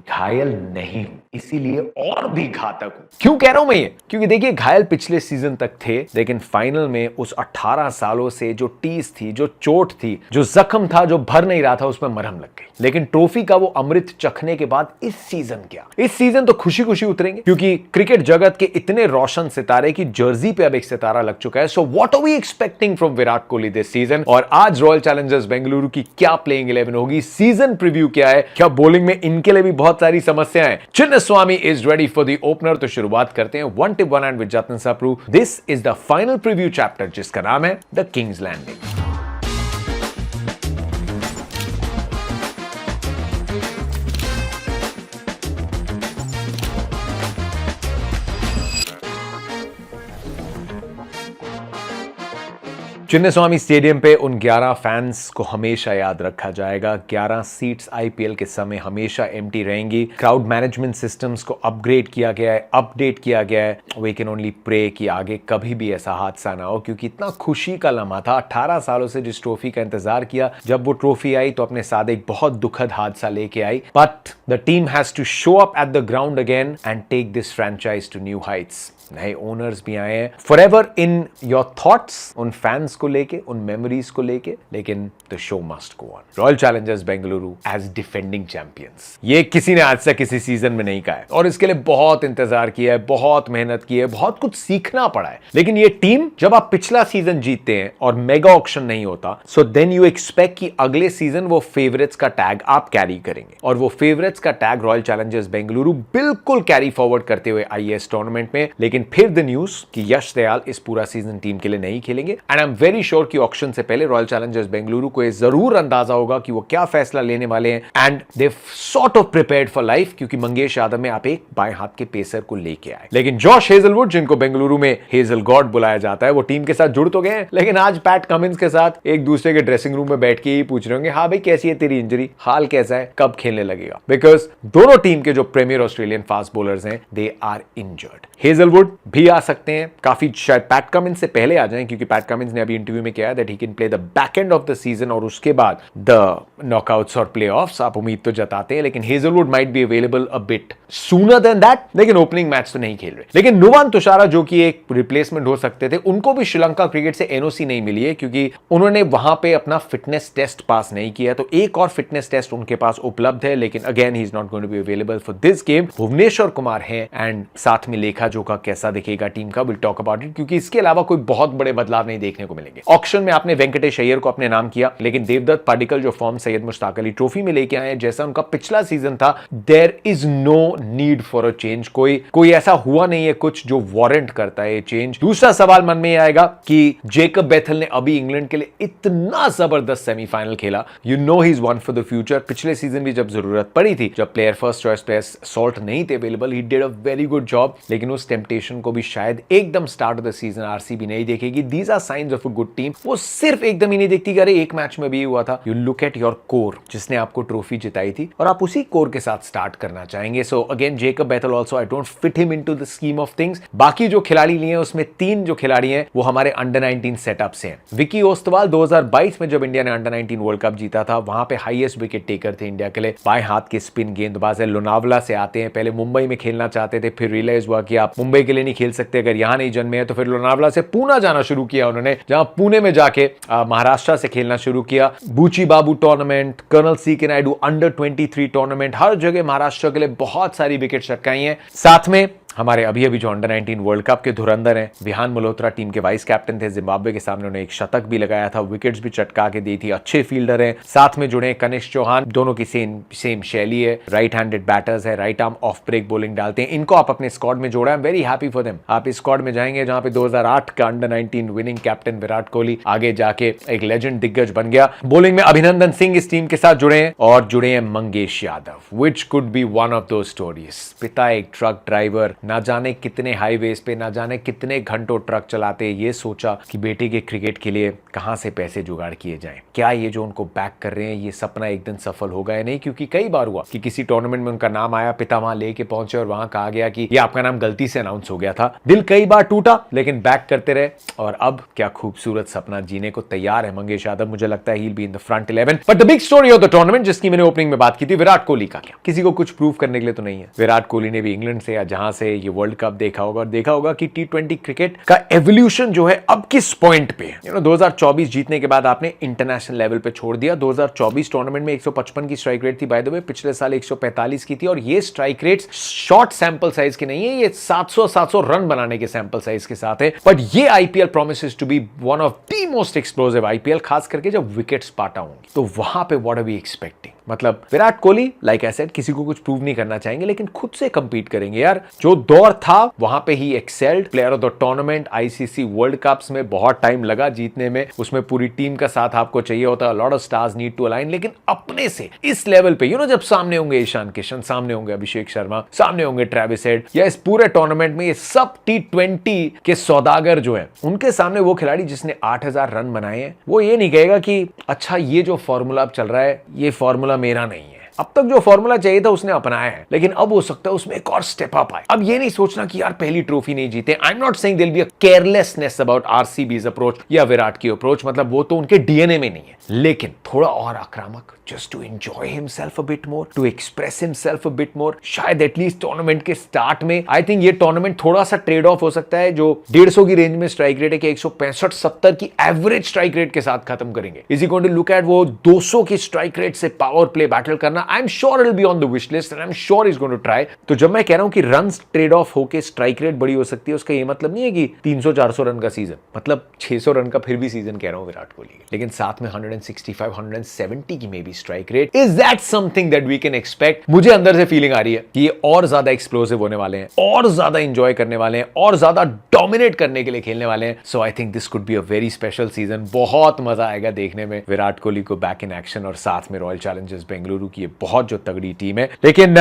घायल नहीं हूं, इसीलिए और भी घातक हूं। क्यों कह रहा हूं मैं ये? क्योंकि देखिए घायल पिछले सीजन तक थे, लेकिन फाइनल में उस 18 सालों से जो टीस थी, जो चोट थी, जो जख्म था, जो भर नहीं रहा था, उसमें मरहम लग गई। लेकिन ट्रॉफी का वो अमृत चखने के बाद इस सीजन क्या, इस सीजन तो खुशी खुशी उतरेंगे, क्योंकि क्रिकेट जगत के इतने रोशन सितारे की जर्सी पे अब एक सितारा लग चुका है। So what are we expecting from Virat Kohli this season? और आज रॉयल चैलेंजर्स बेंगलुरु की क्या प्लेइंग 11 होगी, सीजन प्रीव्यू क्या है, क्या बॉलिंग में इनके लिए भी बहुत सारी समस्याएं। Chinnaswamy is ready for the opener. तो शुरुआत करते हैं one tip one and with Jatin Sapru. This is the final preview chapter जिसका नाम है the king's landing. Chinnaswamy stadium पे उन 11 फैंस को हमेशा याद रखा जाएगा। 11 सीट्स आईपीएल के समय हमेशा एम्प्टी रहेंगी। क्राउड मैनेजमेंट सिस्टम्स को अपग्रेड किया गया है, अपडेट किया गया है। वी कैन ओनली प्रे कि आगे कभी भी ऐसा हादसा ना हो, क्योंकि इतना खुशी का लम्हा था। 18 सालों से जिस ट्रॉफी का इंतजार किया, जब वो ट्रॉफी आई तो अपने साथ एक बहुत दुखद हादसा लेके आई। But the team has to show up at the ground again and take this franchise to new heights. नए ओनर्स भी आए हैं। फॉरएवर इन योर थॉट्स, उन फैंस को लेके, उन मेमोरीज को लेके, लेकिन the show must go on. Royal challengers Bengaluru as defending champions, ये किसी ने आज तक किसी सीजन में नहीं कहा है, और इसके लिए बहुत इंतजार किया है, बहुत मेहनत की है, बहुत कुछ सीखना पड़ा है। लेकिन ये टीम, जब आप पिछला सीजन जीतते हैं और मेगा ऑक्शन नहीं होता, सो देन यू एक्सपेक्ट कि अगले सीजन वो फेवरेट्स का टैग आप कैरी करेंगे, और वो फेवरेट्स का टैग रॉयल चैलेंजर्स बेंगलुरु बिल्कुल कैरी फॉरवर्ड करते हुए आई टूर्नामेंट में। लेकिन फिर द न्यूज कि यश दयाल इस पूरा सीजन टीम के लिए नहीं खेलेंगे। And I am very sure कि ऑक्शन से पहले रॉयल चैलेंजर्स बेंगलुरु को ये जरूर अंदाजा होगा कि वो क्या फैसला लेने वाले हैं। And they sort of prepared for life, क्योंकि मंगेश यादव में आप एक बाएं हाथ के पेसर को लेके आए। लेकिन जॉश हेजलवुड, जिनको बेंगलुरु में हेजल गॉड बुलाया जाता है, वो टीम के साथ जुड़ तो गए, लेकिन आज पैट कमिंस के साथ एक दूसरे के ड्रेसिंग रूम में बैठ के ही पूछ रहे होंगे, हाँ भाई कैसी है तेरी इंजरी, हाल कैसा है, कब खेलने लगेगा? बिकॉज दोनों टीम के जो प्रीमियर ऑस्ट्रेलियन फास्ट बॉलर्स हैं, दे आर इंजर्ड। हेजलवुड भी आ सकते हैं, काफी शायद पैट कमिंस से पहले आ जाएं, क्योंकि पैट कमिंस ने अभी इंटरव्यू में किया that he can play the back end of the season, और उसके बाद द नॉकआउट्स और प्लेऑफ्स। आप उम्मीद तो जताते हैं, लेकिन Hazlewood might be available a bit sooner than that, लेकिन ओपनिंग मैच तो नहीं खेल रहे। लेकिन नुवान तुषारा, जो कि एक रिप्लेसमेंट हो सकते थे, उनको भी श्रीलंका क्रिकेट से एनओसी नहीं मिली है, क्योंकि उन्होंने वहां पे अपना फिटनेस टेस्ट पास नहीं किया। तो एक और फिटनेस टेस्ट उनके पास उपलब्ध है, लेकिन again he is not going to be available for this game. Bhuvneshwar Kumar है, एंड साथ में लेखा जोखा कैसा दिखेगा टीम का, विल टॉक अबाउट इट, क्योंकि इसके अलावा कोई बहुत बड़े बदलाव नहीं देखने को मिलेंगे। ऑक्शन में आपने वेंकटेश अय्यर को अपने नाम किया, लेकिन देवदत्त पाडिक्कल जो फॉर्म सैयद मुश्ताक अली ट्रॉफी में लेके आए हैं, जैसा उनका पिछला सीजन था, there is no need for a change. कोई ऐसा हुआ नहीं है कुछ जो वारंट करता है चेंज। दूसरा सवाल मन में आएगा कि जेकब बेथल ने अभी इंग्लैंड के लिए इतना जबरदस्त सेमीफाइनल खेला, you know he is one for the future. पिछले सीजन भी जब जरूरत पड़ी थी, जब player first choice players Salt नहीं थे available, he did a very good job. लेकिन उस टेम्पटेशन को भी शायद एकदम start of the season RCB नहीं देखेगी। These are signs of a good team. वो सिर्फ एकदम ही नहीं देखती कि अरे एक मैच में भी हुआ था। You look at your core, जिसने आपको ट्रॉफी जिताई थी, और आप उसी कोर के साथ स्टार्ट करना चाहेंगे। So again Jacob Bethell also, I don't fit him into the scheme of things. बाकी जो खिलाड़ी लिए हैं, उसमें 3 जो खिलाड़ी हैं वो हमारे अंडर 19 सेटअप से हैं। विकी ओस्तवाल 2022 में जब इंडिया ने अंडर 19 वर्ल्ड कप जीता था, वहां पे हाईएस्ट विकेट टेकर थे इंडिया के लिए, बाएं हाथ के स्पिन गेंदबाज है। लोनावला से आते हैं, पहले मुंबई में खेलना चाहते थे, फिर रियलाइज हुआ कि आप मुंबई के लिए नहीं खेल सकते, अगर यहां नहीं जन्मे हैं, तो फिर लोनावला से पुणे जाना शुरू किया उन्होंने, जहां पुणे में जाके महाराष्ट्र से खेलना शुरू किया। बूची बाबू टूर्नामेंट, कर्नल सी के नायडू अंडर 23 टूर्नामेंट, हर जगह महाराष्ट्र के लिए बहुत सारी विकेट चटकाई हैं। साथ में हमारे अभी अभी जो अंडर 19 वर्ल्ड कप के धुरंधर हैं, विहान मल्होत्रा टीम के वाइस कैप्टन थे, जिम्बाब्वे के सामने उन्हें एक शतक भी लगाया था, विकेट्स भी चटका के दी थी, अच्छे फील्डर हैं। साथ में जुड़े कनिष्क चौहान, दोनों की सेम शैली है, राइट हैंडेड बैटर्स है, right arm off break bowling डालते हैं। इनको आप अपने स्क्वाड में जोड़ा, I am very happy for them. आप इस स्क्वाड में जाएंगे जहां पे 2008 का under 19 winning captain Virat Kohli आगे जाके एक लेजेंड दिग्गज बन गया। बॉलिंग में अभिनंदन सिंह इस टीम के साथ जुड़े हैं, और जुड़े हैं Mangesh Yadav, which could be one of दो स्टोरीज। पिता एक ट्रक ड्राइवर, ना जाने कितने हाईवेज पे, ना जाने कितने घंटों ट्रक चलाते, ये सोचा कि बेटे के क्रिकेट के लिए कहां से पैसे जुगाड़ किए जाएं। क्या ये जो उनको बैक कर रहे हैं ये सपना एक दिन सफल होगा या नहीं? क्योंकि कई बार हुआ कि किसी टूर्नामेंट में उनका नाम आया, पिता वहां लेके पहुंचे और वहां कहा गया कि ये आपका नाम गलती से अनाउंस हो गया था। दिल कई बार टूटा लेकिन बैक करते रहे और अब क्या खूबसूरत सपना जीने को तैयार है मंगेश यादव। मुझे लगता है he will be in the front 11। But the big story of the tournament जिसकी मैंने ओपनिंग में बात की थी, विराट कोहली का क्या? किसी को कुछ प्रूव करने के लिए तो नहीं है। विराट कोहली ने भी इंग्लैंड से या जहां से ये वर्ल्ड कप देखा होगा और देखा होगा कि T20 क्रिकेट का एवोल्यूशन जो है अब किस पॉइंट पे है। 2024 जीतने के बाद आपने इंटरनेशनल लेवल पे छोड़ दिया। 2024 टूर्नामेंट में 155 की स्ट्राइक रेट थी, बाय द वे पिछले साल 145 की थी। और ये strike rate short sample size के नहीं है, ये 700 रन बनाने के सैंपल साइज के साथ है। बट ये IPL promises to be one of the most explosive IPL, खास करके जब विकेट्स पाटा होंगे तो वहां पे व्हाट आर वी एक्सपेक्टिंग। मतलब Virat Kohli like I said किसी को कुछ प्रूव नहीं करना चाहेंगे लेकिन खुद से कंपीट करेंगे यार। जो दौर था वहां पे ही excelled, player of the tournament, ICC world cups में बहुत टाइम लगा जीतने में, उसमें पूरी टीम का साथ आपको चाहिए होता है, lot of stars need to align. लेकिन अपने से इस लेवल पे जब सामने होंगे ईशान किशन, सामने होंगे अभिषेक शर्मा, सामने होंगे ट्रेविस हेड, या इस पूरे टूर्नामेंट में ये सब T20 के सौदागर जो है उनके सामने वो खिलाड़ी जिसने 8000 रन बनाए हैं, वो ये नहीं कहेगा कि अच्छा ये जो फॉर्मूला अब चल रहा है ये फॉर्मूला मेरा नहीं है। अब तक जो फॉर्मूला चाहिए था उसने अपनाया है, लेकिन अब हो सकता है उसमें एक और स्टेप अप आए। अब ये नहीं सोचना कि यार पहली ट्रॉफी नहीं जीते। I am not saying there will be a carelessness about RCB's approach या विराट की अप्रोच, मतलब वो तो उनके डीएनए में नहीं है, लेकिन थोड़ा और आक्रामक, just to enjoy himself a bit more, to express himself a bit more. शायद एटलीस्ट टूर्नामेंट के स्टार्ट में आई थिंक ये टूर्नामेंट थोड़ा सा ट्रेड ऑफ हो सकता है। जो 150 की रेंज में स्ट्राइक रेट है कि 165-70 की एवरेज स्ट्राइक रेट के साथ खत्म करेंगे। Is he going to look at वो 200 की स्ट्राइक रेट से पावर प्ले बैटल करना? I am sure it be on the wish list and I am sure is going to try. तो जब मैं कह रहा हूं कि रन्स ट्रेड ऑफ होके स्ट्राइक रेट बड़ी हो सकती है, उसका ये मतलब नहीं है कि 300-400 रन का सीजन, मतलब 600 रन का फिर भी सीजन कह रहा हूं विराट कोहली, लेकिन साथ में 165-170 की maybe strike rate. Is that something that we can expect? मुझे अंदर से फीलिंग आ रही है कि ये और ज्यादा एक्सप्लोसिव होने वाले हैं, और ज्यादा एंजॉय करने वाले हैं, और ज्यादा डोमिनेट करने के लिए खेलने वाले हैं। So I think this could be a very special season. बहुत मजा आएगा देखने में विराट कोहली को बैक इन एक्शन, और साथ में रॉयल चैलेंजर्स बेंगलुरु की ये बहुत जो तगड़ी टीम है। लेकिन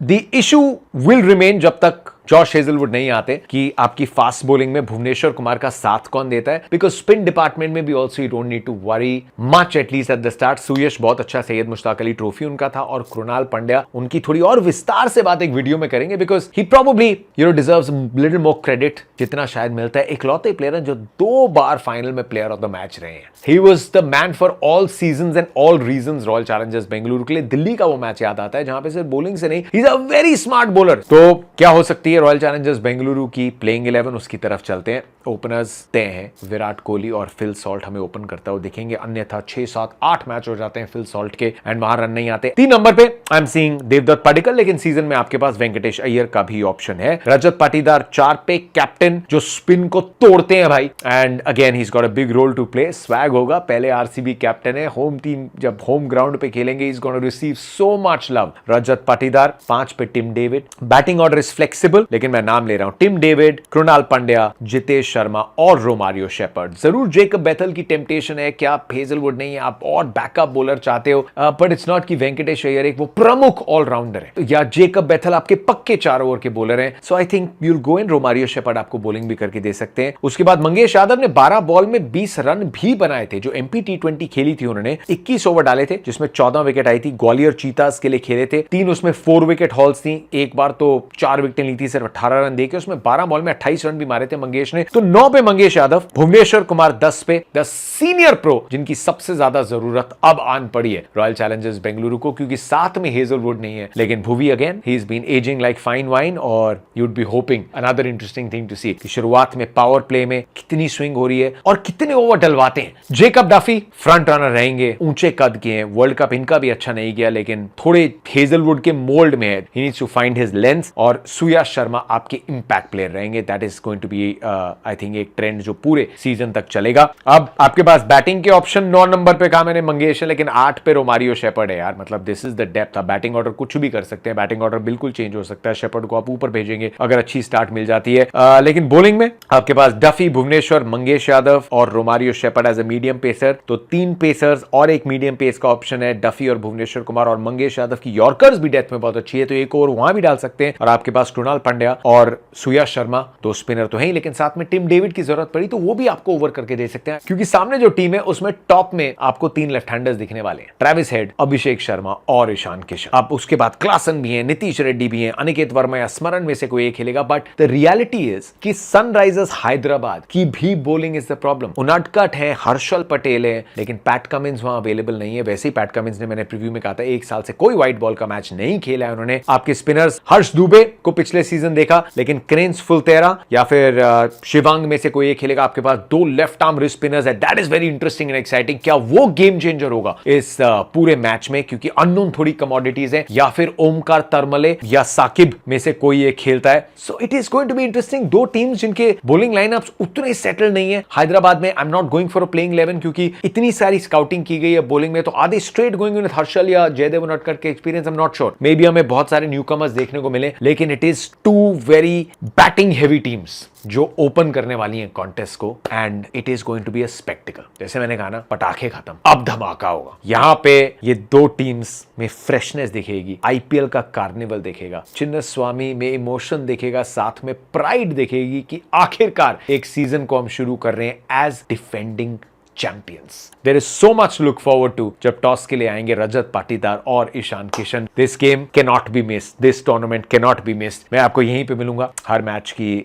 द इशू विल रिमेन जब तक जॉश हेजलवुड नहीं आते कि आपकी फास्ट बॉलिंग में भुवनेश्वर कुमार का साथ कौन देता है। बिकॉज स्पिन डिपार्टमेंट में भी also you don't need to worry much at least at the start. Suyash बहुत अच्छा, सैयद मुश्ताक अली ट्रॉफी उनका था, और कृणाल पंड्या उनकी थोड़ी और विस्तार से बात एक वीडियो में करेंगे because he probably deserves little more credit जितना शायद मिलता है। इकलौते प्लेयर हैं जो 2 बार फाइनल में प्लेयर ऑफ द मैच रहे हैं। He was the man for all seasons and all reasons royal challengers Bengaluru के लिए। दिल्ली का वो मैच याद आता है जहां पे सिर्फ बॉलिंग से नहीं, he is a very smart bowler. तो क्या हो सकती है रॉयल चैलेंजर्स बेंगलुरु की प्लेइंग 11, उसकी तरफ चलते हैं। ओपनर्स तय हैं, विराट कोहली और फिल सॉल्ट हमें ओपन करता हुआ दिखेंगे, अन्यथा 6, 7, 8 मैच हो जाते हैं फिल सॉल्ट के एंड वहां रन नहीं आते। 3 नंबर पे I am seeing Devdutt Padikkal, लेकिन सीजन में आपके पास वेंकटेश अय्यर का भी ऑप्शन है। रजत पाटीदार 4 पे, कैप्टन जो स्पिन को तोड़ते हैं भाई, and again he is got a big role to play. Swag होगा, पहले आरसीबी कैप्टन है, होम टीम जब होम ग्राउंड पे खेलेंगे is gonna receive so much love. Rajat Patidar 5 पे, Tim David. Batting order is flexible, लेकिन मैं नाम ले रहा हूं टिम डेविड, कृणाल पंड्या, जितेश शर्मा और रोमारियो शेपर्ड। जरूर जेकब बेथल की टेम्पटेशन है कि आप हेजलवुड नहीं है, आप और बैकअप बॉलर चाहते हो, बट इट्स नॉट कि वेंकटेश अय्यर एक वो प्रमुख ऑलराउंडर है, या जेकब बेथल आपके पक्के 4 ओवर के बॉलर हैं। So I think you will go in. Romario Shepherd आपको बॉलिंग भी करके दे सकते हैं। उसके बाद मंगेश यादव ने 12 बॉल में 20 रन भी बनाए थे। जो एमपी T20 खेली थी उन्होंने 21 ओवर डाले थे, जिसमें 14 विकेट आई थी। ग्वालियर चीतास के लिए खेले थे, 3 उसमें 4 विकेट हॉल्स थी, एक बार तो 4 विकेट ली थी, सिर्फ 18 रन देके। उसमें 12 बॉल में 28 रन भी मारे थे मंगेश ने। तो 9 पे मंगेश यादव, भुवनेश्वर कुमार 10 पे, 10 सीनियर प्रो जिनकी सबसे ज्यादा जरूरत अब आन पड़ी है रॉयल चैलेंजर्स बेंगलुरु को, क्योंकि साथ में हेजलवुड नहीं है। लेकिन Bhuvi again he is been ageing like fine wine, और you would be hoping another interesting thing to see कि शुरुआत में पावर प्ले में कितनी स्विंग हो रही है और कितने ओवर डलवाते हैं। जेकब डफी फ्रंट रनर रहेंगे, ऊंचे कद के हैं, वर्ल्ड कप इनका भी अच्छा नहीं गया लेकिन थोड़े हेजलवुड के मोल्ड में है। He needs to find his lens. और सुयश शर्मा आपके इंपैक्ट प्लेयर रहेंगे। That is going to be I think एक ट्रेंड जो पूरे सीजन तक चलेगा। अब आपके पास बैटिंग के ऑप्शन 9 नंबर पे कहा मैंने मंगेश है, लेकिन 8 पे रोमारियो शेपर्ड है यार। मतलब दिस इज द डेप्थ। आप बैटिंग ऑर्डर कुछ भी कर सकते हैं, बैटिंग ऑर्डर बिल्कुल चेंज हो सकता है। शेपर्ड को आप ऊपर भेजेंगे अगर अच्छी स्टार्ट मिल जाती है। लेकिन बॉलिंग में आपके पास डफी, भुवनेश्वर, मंगेश यादव और Romario Shepherd as a medium pacer. तो 3 पेसर्स और एक मीडियम पेस का ऑप्शन है। डफी और भुवनेश्वर कुमार और मंगेश यादव की यॉर्कर्स भी डेथ में बहुत अच्छी है, तो एक ओवर वहां भी डाल सकते हैं। और आपके पास कृणाल पंड्या और सूर्या शर्मा, दो स्पिनर तो हैं, लेकिन साथ में टिम डेविड की जरूरत पड़ी तो वो भी आपको ओवर करके दे सकते हैं, क्योंकि सामने जो टीम है उसमें टॉप में आपको 3 लेफ्ट हैंडर्स दिखने वाले हैं, ट्रेविस हेड, अभिषेक शर्मा और ईशान किशन। अब उसके बाद क्लासन भी है, नीतीश रेड्डी भी है, अनिकेत वर्मा या स्मरण में से कोई एक खेलेगा। बट द रियलिटी इज कि सनराइजर्स हैदराबाद की भी bowling is the problem. Unadkat है, हर्षल पटेल है, लेकिन पैट कमिंस वहां अवेलेबल नहीं है। वैसे ही पैट कमिंस ने, मैंने प्रीव्यू में कहा था, 1 साल से कोई व्हाइट बॉल का मैच नहीं खेला है उन्होंने। आपके स्पिनर्स हर्ष दुबे को पिछले सीजन देखा, लेकिन क्रेन्स फुलतेरा या फिर शिवांग में से कोई एक खेलेगा। आपके पास 2 लेफ्ट आर्म रिस्ट स्पिनर्स है, that is very interesting and exciting. क्या वो गेम चेंजर होगा इस पूरे मैच में, क्योंकि अननोन थोड़ी कमोडिटीज है, या फिर ओमकार तरमले या साकिब में से कोई एक खेलता है। So it is going to be interesting. 2 teams जिनके बॉलिंग लाइनअप्स उतने सेटल नहीं है। हैदराबाद में I am not going for a playing 11 क्योंकि इतनी सारी स्काउटिंग की गई है बॉलिंग में, तो आधे स्ट्रेट गोइंग विद हर्षल या जयदेव उनादकट के experience I am not sure. Maybe हमें बहुत सारे न्यूकमर्स देखने को मिले, लेकिन it is 2 very batting heavy teams जो ओपन करने वाली हैं कॉन्टेस्ट को, and it is going to be a spectacle. जैसे मैंने कहा ना, पटाखे खत्म, अब धमाका होगा। यहां पे ये 2 टीम्स में फ्रेशनेस दिखेगी, आईपीएल का कार्निवल दिखेगा, चिन्नस्वामी में इमोशन दिखेगा, साथ में प्राइड दिखेगी कि आखिरकार एक सीजन को हम शुरू कर रहे हैं as defending champions. There is so much look forward to जब टॉस के लिए आएंगे रजत पाटीदार और Ishan Kishan. This game cannot be missed, this tournament cannot be missed. मैं आपको यहीं पे मिलूंगा हर मैच की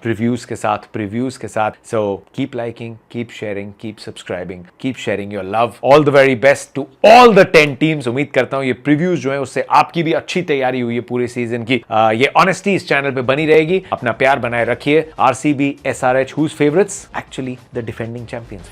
रिव्यूज के साथ। So keep liking, keep sharing, keep subscribing, keep sharing your love. All the very best to all the 10 teams. उम्मीद करता हूं ये प्रीव्यूज जो है उससे आपकी भी अच्छी तैयारी हुई है पूरे सीजन की। ये ऑनेस्टी इस चैनल पे बनी रहेगी। अपना प्यार बनाए रखिए। RCB, SRH, who's favourites? Actually the defending champions.